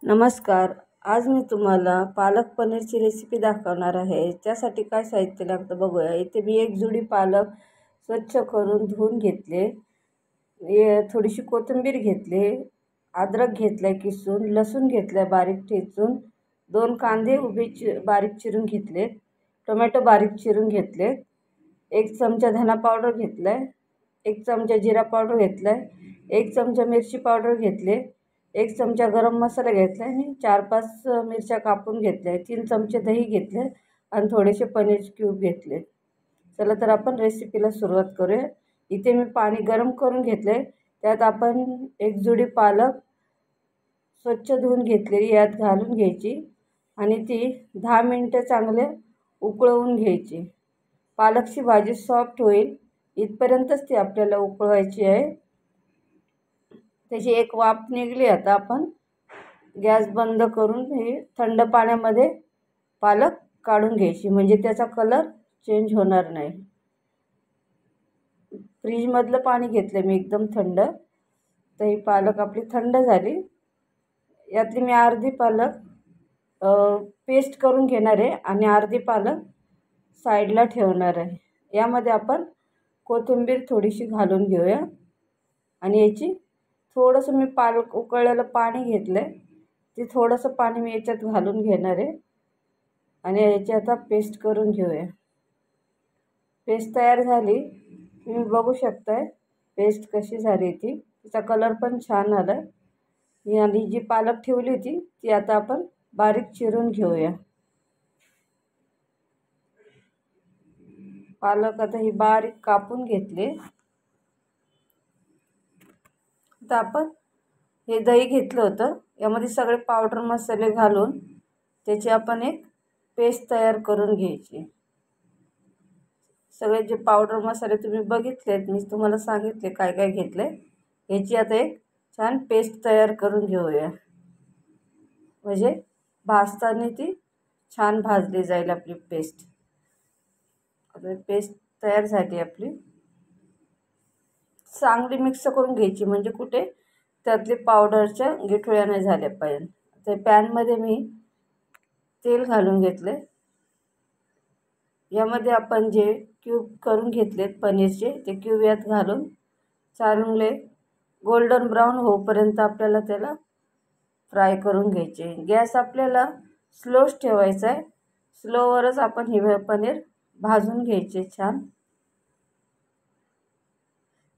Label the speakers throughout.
Speaker 1: नमस्कार. आज मी तुम्हाला पालक पनीरची रेसिपी दाखवणार आहे. त्यासाठी काय साहित्य लागतं बघूया. इथे मी एक जुडी पालक स्वच्छ करून धुवून घेतले. थोडीशी कोथिंबीर घेतली, अद्रक घेतलं किसून, लसूण घेतलं बारीक ठेचून, 2 कांदे उभे बारीक चिरून घेतले, टोमॅटो बारीक चिरून घेतले, 1 चमचा धना पावडर घेतलाय, 1 चमचा जिरा पावडर घेतलाय, 1 चमचा मिरची पावडर घेतले, 1 चमचा गरम मसाला घेतला आणि 4-5 मिरच्या कापून घेतल्या, 3 चमचे दही घेतले आणि थोडेसे पनीर क्यूब घेतले. चला तर आपण रेसिपीला सुरुवात करूया. इथे मी पाणी गरम करून घेतले. त्यात आपण एक जुडी पालक स्वच्छ धुवून घेतलेली यात घालून घ्यायची आणि ती 10 मिनिटं चांगले उकळवून घ्यायची. पालकची भाजी सॉफ्ट होईल इथपर्यंतच ती आपल्याला उकळवायची आहे. त्याची एक वाफ निघली. आता आपण गॅस बंद करून हे थंड पाण्यामध्ये पालक काढून घ्यायची, म्हणजे त्याचा कलर चेंज होणार नाही. फ्रीजमधलं पाणी घेतलं मी एकदम थंड. तर ही पालक आपली थंड झाली. यातली मी अर्धी पालक पेस्ट करून घेणार आहे आणि अर्धी पालक साईडला ठेवणार आहे. यामध्ये आपण कोथिंबीर थोडीशी घालून घेऊया आणि याची थोडंसं मी पालक उकळलेलं पाणी घेतलं आहे, ते थोडंसं पाणी मी याच्यात घालून घेणार आहे आणि याची आता पेस्ट करून घेऊया. पेस्ट तयार झाली. तुम्ही बघू शकताय पेस्ट कशी झाली ती. तिचा कलर पण छान आला आहे. आणि जी पालक ठेवली होती ती आता आपण बारीक चिरून घेऊया. पालक आता ही बारीक कापून घेतले. आता आपण हे दही घेतलं होतं, यामध्ये सगळे पावडर मसाले घालून त्याची आपण एक पेस्ट तयार करून घ्यायची. सगळे जे पावडर मसाले तुम्ही बघितलेत, मी तुम्हाला सांगितले काय काय घेतले, याची आता एक छान पेस्ट तयार करून घेऊया, म्हणजे भाजताना ती छान भाजली जाईल आपली पेस्ट. आता पेस्ट तयार झाली आपली. चांगली मिक्स करून घ्यायची, म्हणजे कुठे त्यातले पावडरच्या गिठळ्या नाही झाल्या पाहिजे. त्या पॅनमध्ये मी तेल घालून घेतले. यामध्ये आपण जे क्यूब करून घेतलेत पनीरचे, ते क्यूब यात घालून चांगले गोल्डन ब्राऊन होईपर्यंत आपल्याला त्याला फ्राय करून घ्यायचे. गॅस आपल्याला स्लोच ठेवायचा आहे. स्लोवरच आपण हे पनीर भाजून घ्यायचे छान.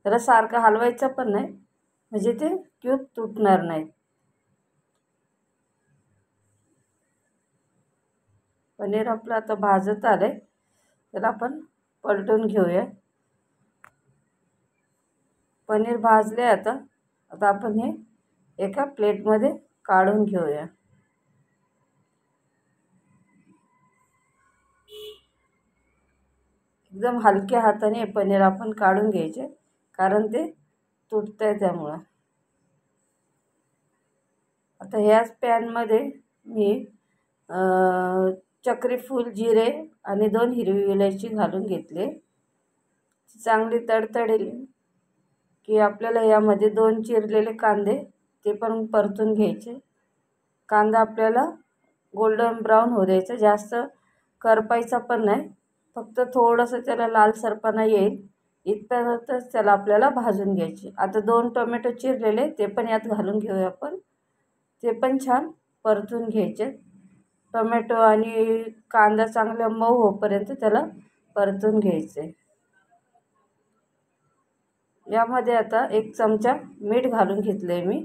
Speaker 1: त्याला सारखं हलवायचं पण नाही, म्हणजे ते क्यूब तुटणार नाहीत. पनीर आपलं आता भाजत आलंय, त्याला आपण पलटून घेऊया. पनीर भाजले. आता आपण हे एका प्लेटमध्ये काढून घेऊया. एकदम हलक्या हाताने पनीर आपण काढून घ्यायचे, कारण ते तुटतंय त्यामुळं. आता ह्याच पॅनमध्ये मी चक्री फूल, जिरे आणि 2 हिरवी इलायची घालून घेतले. चांगली तडतडली की आपल्याला यामध्ये 2 चिरलेले कांदे ते पण परतून घ्यायचे. कांदा आपल्याला गोल्डन ब्राऊन होऊ द्यायचा, जास्त करपायचा पण नाही, फक्त थोडंसं त्याला लालसरपणा येईल इथपर्यंतच त्याला आपल्याला भाजून घ्यायचे. आता 2 टोमॅटो चिरलेले ते पण यात घालून घेऊया आपण. ते पण छान परतून घ्यायचे. टोमॅटो आणि कांदा चांगला मऊ होईपर्यंत त्याला परतून घ्यायचे. यामध्ये आता 1 चमचा मीठ घालून घेतले मी.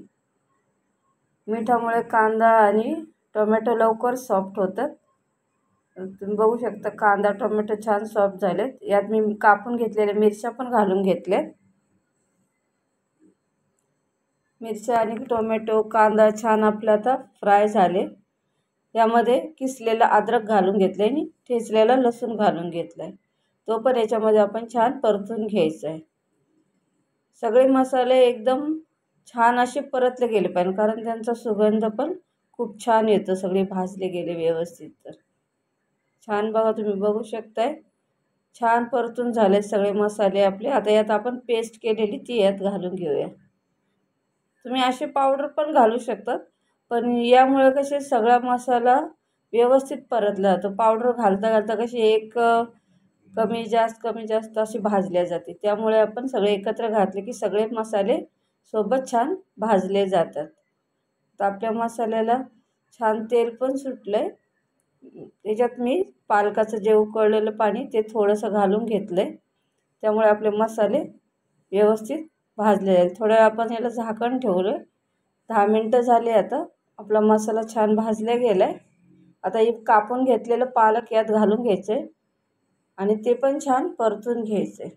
Speaker 1: मिठामुळे कांदा आणि टोमॅटो लवकर सॉफ्ट होतात. तुम्ही बघू शकता कांदा टोमॅटो छान सॉफ्ट झालेत. यात मी कापून घेतलेल्या मिरच्या पण घालून घेतल्या. मिरच्या आणि टोमॅटो कांदा छान आपला आता फ्राय झाले. यामध्ये किसलेलं अद्रक घालून घेतले आणि ठेचलेला लसूण घालून घेतला आहे, तो पण याच्यामध्ये आपण छान परतून घ्यायचा आहे. सगळे मसाले एकदम छान असे परतले गेले पाहिजे, कारण त्यांचा सुगंध पण खूप छान येतो. सगळे भाजले गेले व्यवस्थित तर छान. बघा तुम्ही बघू शकताय छान परतून झाले सगळे मसाले आपले. आता यात आपण पेस्ट केलेली ती यात घालून घेऊया. तुम्ही असे पावडर पण घालू शकतात, पण यामुळे कसे सगळा मसाला व्यवस्थित परतला जातो. पावडर घालता घालता कशी एक कमी जास्त अशी भाजल्या जाते. त्यामुळे आपण सगळे एकत्र घातले की सगळे मसाले सोबत छान भाजले जातात. तर आपल्या मसाल्याला छान तेल पण सुटलंय. त्याच्यात मी पालकाचं जे उकळलेलं पाणी ते थोडंसं घालून घेतलंय. त्यामुळे आपले मसाले व्यवस्थित भाजले जाईल. थोड्या वेळ आपण याला झाकण ठेवलं. 10 मिनटं झाले. आता आपला मसाला छान भाजला गेलाय. आता हे कापून घेतलेलं पालक यात घालून घ्यायचंय आणि ते पण छान परतून घ्यायचंय.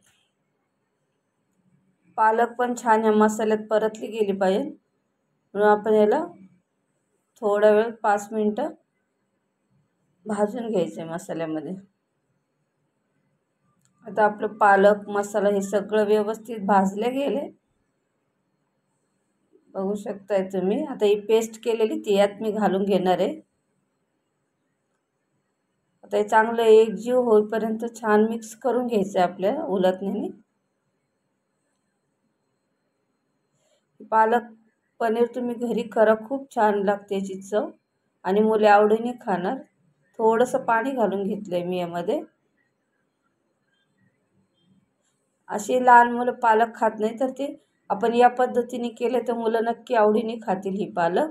Speaker 1: पालक पण छान या मसाल्यात परतली गेली पाहिजे, म्हणून आपण याला थोडा वेळ 5 मिनटं भाजून घ्यायचंय मसाल्यामध्ये. आता आपलं पालक मसाला हे सगळं व्यवस्थित भाजले गेले, बघू शकताय तुम्ही. आता ही पेस्ट केलेली ती यात मी घालून घेणार आहे. आता हे चांगलं एकजीव होईपर्यंत छान मिक्स करून घ्यायचं आहे आपल्याला उलटण्याने. पालक पनीर तुम्ही घरी करा, खूप छान लागते याची चव आणि मुले आवडीने खाणार. थोडंसं पाणी घालून घेतलंय मी यामध्ये. अशी लहान मुलं पालक खात नाही, तर ते आपण या पद्धतीने केले तर मुलं नक्की आवडीने खातील ही पालक.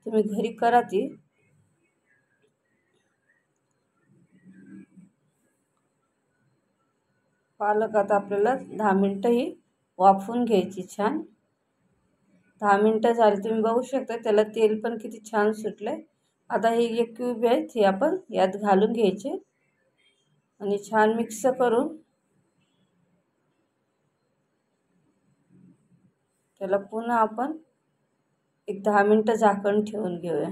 Speaker 1: तुम्ही घरी करा ती. पालक आता आपल्याला 10 मिनटं ही वाफवून घ्यायची छान. 10 मिनटं झाली. तुम्ही बघू शकता त्याला तेल पण किती छान सुटलंय. आता हे एक क्यूब आहेत हे आपण यात घालून घ्यायचे आणि छान मिक्स करून त्याला पुन्हा आपण एक 10 मिनटं झाकण ठेवून घेऊया.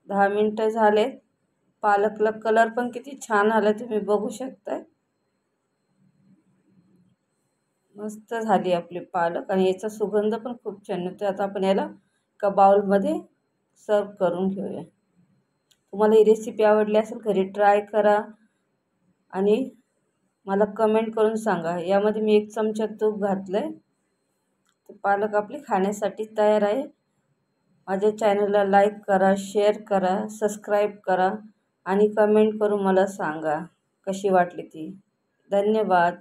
Speaker 1: 10 मिनटं झाले. पालकला कलर पण किती छान आला तुम्ही बघू शकताय. मस्त झाली आपली पालक आणि याचा सुगंध पण खूप छान येतो. आता आपण याला एका बाउलमध्ये सर्व करून घेऊया. तुम्हाला ही रेसिपी आवडली असेल घरी ट्राय करा आणि मला कमेंट करून सांगा. यामध्ये मी 1 चमचा तूप घातलंय. पालक आपली खाण्यासाठी तयार आहे. माझ्या चॅनलला लाईक करा, शेअर करा, सबस्क्राईब करा आणि कमेंट करून मला सांगा कशी वाटली ती. धन्यवाद.